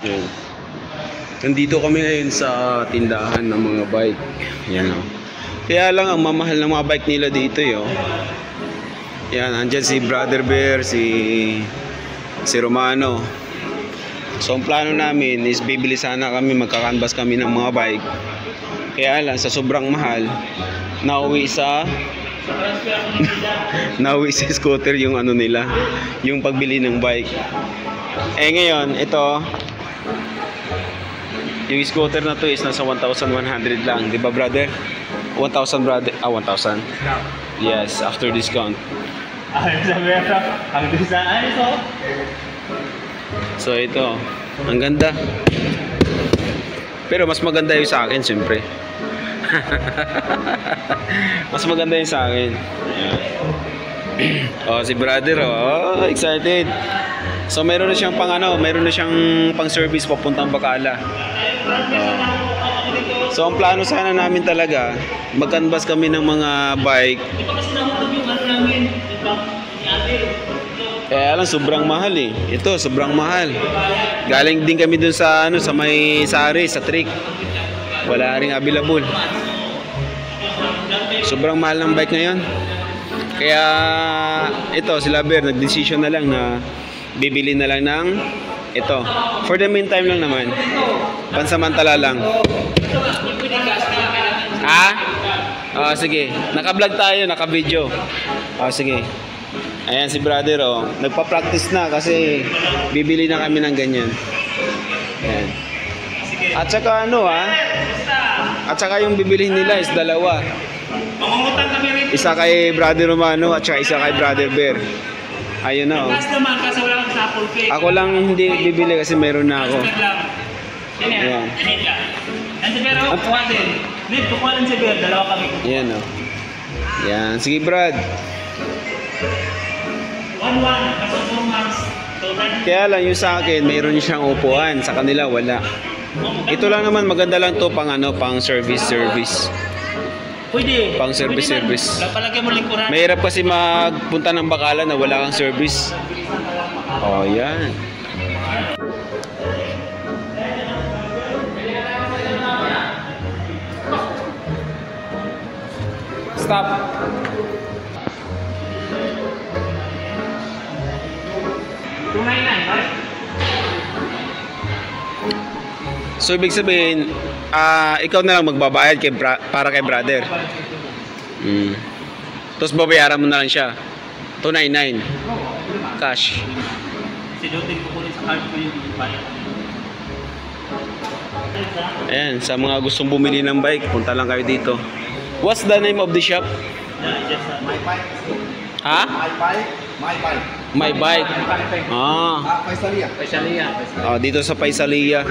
Ayan. Nandito kami ngayon sa tindahan ng mga bike. Yan o. Kaya lang ang mamahal ng mga bike nila dito yo. Yan, andyan si Brother Bear, si Romano. So ang plano namin is bibili sana kami, magkakanvas kami ng mga bike. Kaya lang sa sobrang mahal, nauwi sa scooter yung ano nila, yung pagbili ng bike. Eh ngayon, ito yung scooter na to is nasa 1,100 lang, di ba brother? 1,000 brother, 1,000. Yes, after discount. So ito, ang ganda. Pero mas maganda yung sa akin, siyempre. Mas maganda yung sa akin. Oh, si brother, oh, excited. So meron na siyang pang service papuntang Bacala. So ang plano sana namin talaga, mag-canvas kami ng mga bike. Kaya lang sobrang mahal eh. Ito sobrang mahal. Galing din kami dun sa sa may Sari, sa Trick. Wala ring available. Sobrang mahal ng bike ngayon. Kaya ito sila Bear nag-decision na lang na bibili na lang ng ito. For the meantime lang naman. Pansamantala lang. Sige. Naka-vlog tayo, naka-video. Sige. Ayan si brother oh. Nagpa-practice na kasi bibili na kami ng ganyan. Ayan. At saka at saka yung bibili nila is dalawa. Isa kay Brother Romano at saka isa kay Brother Bear. Ayun na oh. Ako lang hindi bibili kasi meron na ako. Ayan. Ayan oh. Ayan. Sige Brad. Kaya lang yung sa akin mayroon siyang upuan, sa kanila wala. Ito lang naman maganda lang to pang pang service. Pwede. Pang service. Palagyan mo lingkuran. Mahirap kasi magpunta ng Bacala na wala kang service. Oh, yan. Stop. So ibig sabihin, ikaw na lang magbabayad para kay brother. Tapos babayaran mo na lang siya. 299 cash. Ayan, sa mga gustong bumili ng bike, punta lang kayo dito. What's the name of the shop? My bike. Ha? My bike. Paisalia. Dito sa Paisalia. $600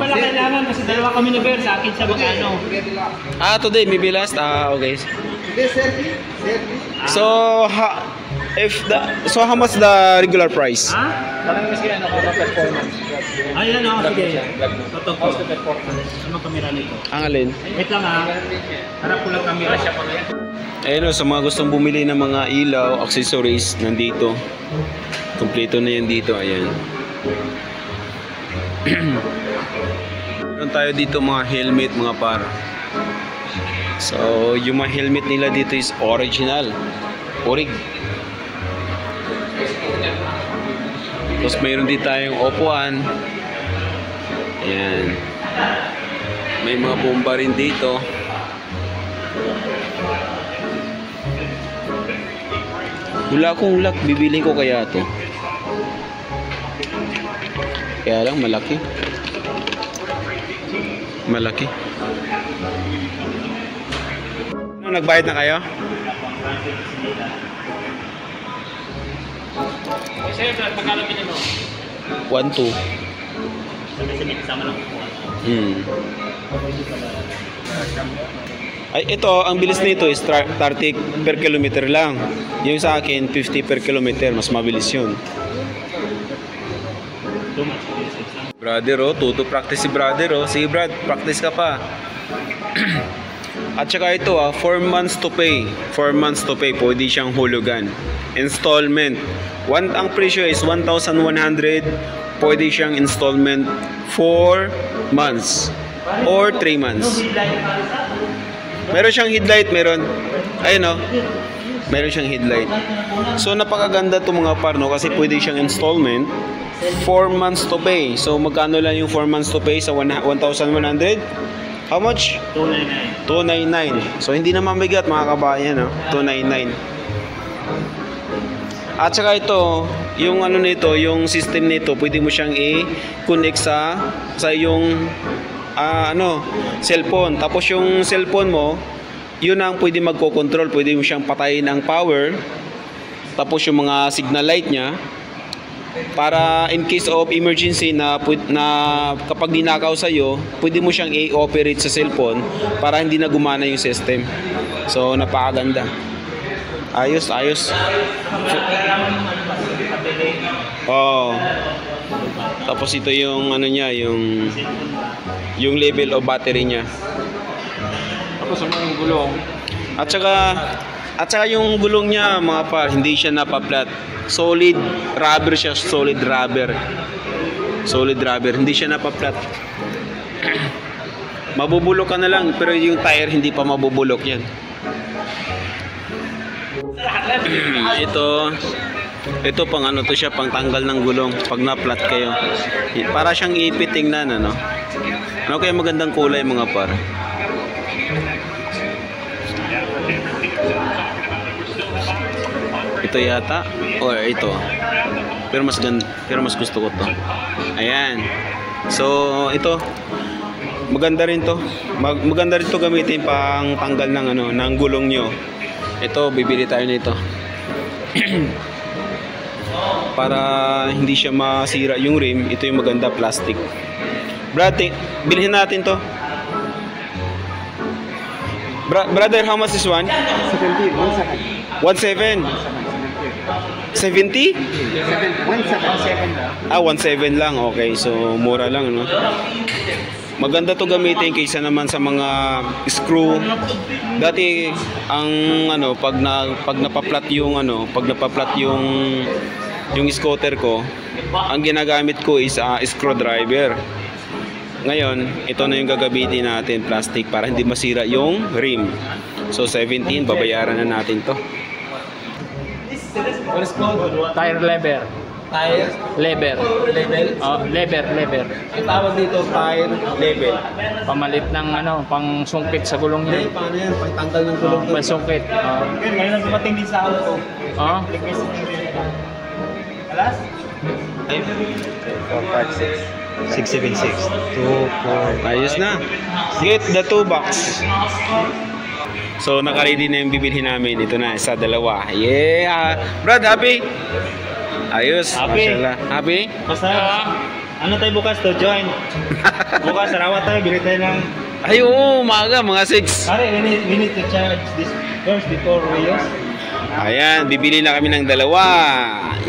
pala kailangan kasi dalawa kami ni Bear sa akin sa Bacano. Today maybe last. Okay. So how much the regular price? Performance. Ayan sige. Cost of performance. Ano kamera nito? Ang alin? Wait lang harap ko lang kamera siya pa ngayon. Ayun sa mga gustong bumili ng mga ilaw, accessories, nandito. Kompleto na yan dito, ayan. Meron tayo dito mga helmet, mga par. So, yung mga helmet nila dito is original. Orig. Tapos mayroon din tayong upuan. Ayan. May mga bomba rin dito. Wala akong luck, bibili ko kaya to. Kaya lang malaki. Nagbayad na kayo? Sir, magkano bilhin mo? 1,200. Sama lang po. Ay, ito, ang bilis nito is 30 per kilometer lang. Yung sa akin, 50 per kilometer. Mas mabilis yun. Brother, tuto practice si brother. Sige, Brad, practice ka pa. At saka ito 4 months to pay. 4 months to pay, pwede siyang hulugan. Installment. Ang presyo is 1,100. Pwede siyang installment 4 months or 3 months. Meron siyang headlight, meron. Ayun oh. Meron siyang headlight. So napakaganda itong mga par, no? Kasi pwede siyang installment 4 months to pay. So magkano lang yung 4 months to pay sa 1,100? How much? 299. 299. So hindi naman bigat mga kabayan, no? 299. At saka ito, yung ano nito, yung system nito, pwede mo siyang i-connect sa yung cellphone. Tapos yung cellphone mo, yun ang pwede magko-control. Pwede mo siyang patayin ang power. Tapos yung mga signal light niya, para in case of emergency na kapag dinakaw sa'yo, pwede mo siyang i-operate sa cellphone para hindi na gumana yung system. So napakaganda. Ayos. Oh. Tapos ito yung ano niya, yung level of battery niya. Tapos yung gulong. At saka yung gulong niya, mga par, hindi siya napaplat. Solid rubber siya, solid rubber. Hindi siya napaplat. Mabubulok ka na lang, pero yung tire hindi pa mabubulok yan. Ito pang ano to siya, pang tanggal ng gulong pag na-flat kayo. Para siyang ipit tingnan, ano. Ano kaya magandang kulay, mga par? Ito yata or ito. Pero mas gusto ko to. Ayan. So ito maganda rin to. Maganda rin to gamitin pang tanggal ng ng gulong nyo. Ito, bibili tayo nito. Para hindi siya masira yung rim, ito yung maganda, plastic. Brad, bilhin natin to. Brother, how much is one? 17. 1.7. 70? 1.7 1.7 lang. Okay, so mura lang, no? Maganda to gamitin kaysa naman sa mga screw. Dati ang pag napaplat yung yung scooter ko, ang ginagamit ko is screwdriver. Ngayon, ito na yung gagamitin natin, plastic, para hindi masira yung rim. So 17, babayaran na natin to. What is called? Tire lever. Tire Lever. level. Oh, lever. Ang tawag dito, tire level. Pamalit ng pang sungkit sa gulong niya. Paano yan? Pagtanggal ng gulong to. Pansungkit. Ngayon lang dumating din sa auto. Oh. Alas? 4, 5, 6, 6, 7, 6, 2, 4. Ayos na. Get the 2 box. So naka-ready na yung bibilhin namin. Ito na, isa, dalawa. Yeah! Brad, happy? Ayos. Happy. Mashallah. Happy? Basta, ano tayo bukas to? Join. Bukas, sarawat tayo. Bili tayo ng... Ay, oo, umaga, mga 6. Pare, we need to charge this first before we use. Ayan, bibili na kami ng dalawa.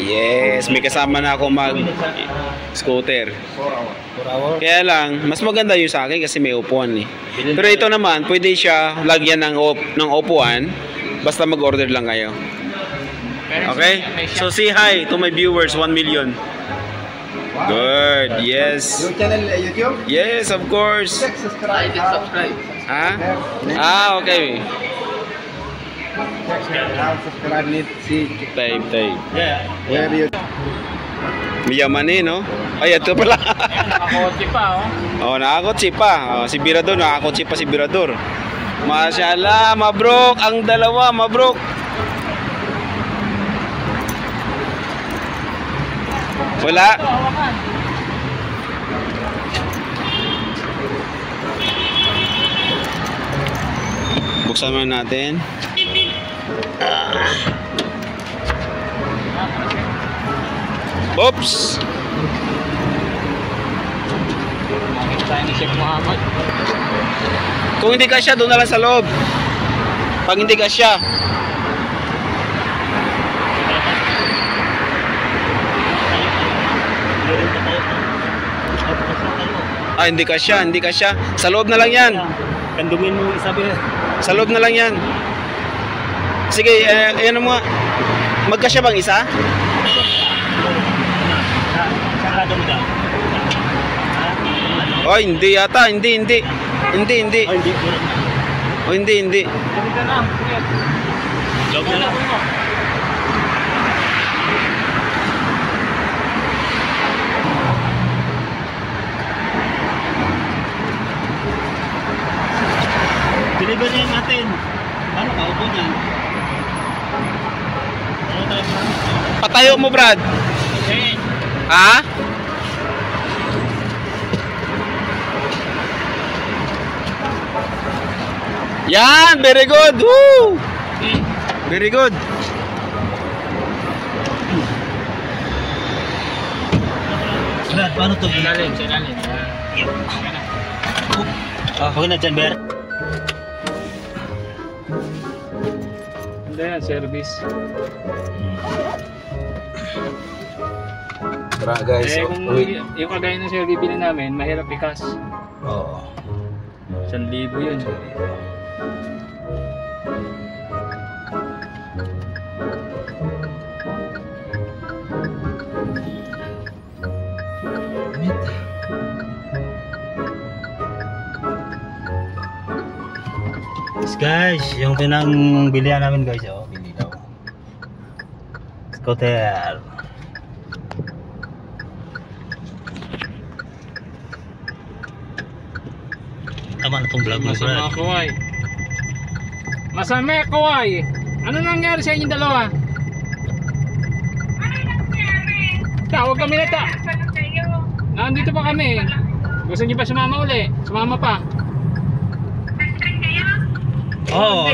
Yes, may kasama na ako mag-scooter. 4 hours. Kaya lang, mas maganda yung sa akin kasi may upuan eh. Pero ito naman, pwede siya lagyan ng upuan. Basta mag-order lang kayo. Okay? So say hi to my viewers, 1 million. Good, yes. Your channel, YouTube? Yes, of course. Subscribe. Ha? Okay. Subscribe need si... Type. Yeah. Where you... Miyaman eh, no? Ay, ito pala. Nakakotse pa, Oh, nakakotse pa. Si Birador, nakakotse pa si Birador. Mashallah, mabrok. Ang dalawa, mabrok. Wala. Buksan mo natin. Oops. Tayo ni Sheikh Muhammad. Kung hindi ka siya, doon na lang sa loob. Pag hindi ka siya, hindi ka siya. Sa loob na lang yan. Kandungin mo isabi. Sa loob na lang yan. Sige, ayan mo nga. Magkasya bang isa? Saan ka dumi daw? Oh, hindi yata. Hindi. Hindi. Oh, hindi. Dami ka na. Sige. Job na lang. Deliver niya yung atin. Paano ka? Upo niyan. Ano tayo? Patayo mo, Brad. Okay. Ha? Yan, very good. Woo! Very good. Brad, paano to? Sinalim. Okay na dyan, Bert. Hindi yan, service. Tara guys, Eh, kung yung kagaya ng sir bibili namin, mahirap i-cash. Oo. 1,000 yun. Yes, guys, yung pinangbilihan namin guys, oh, bili daw. Scooter. Tama na tong vlog mo, Masama Brad. kaway. Masama kaway. Ano nangyari sa inyong dalawa? Tawag kami na ta. Nandito pa kami. Gusto niyo ba sumama uli? Sumama pa. Oh,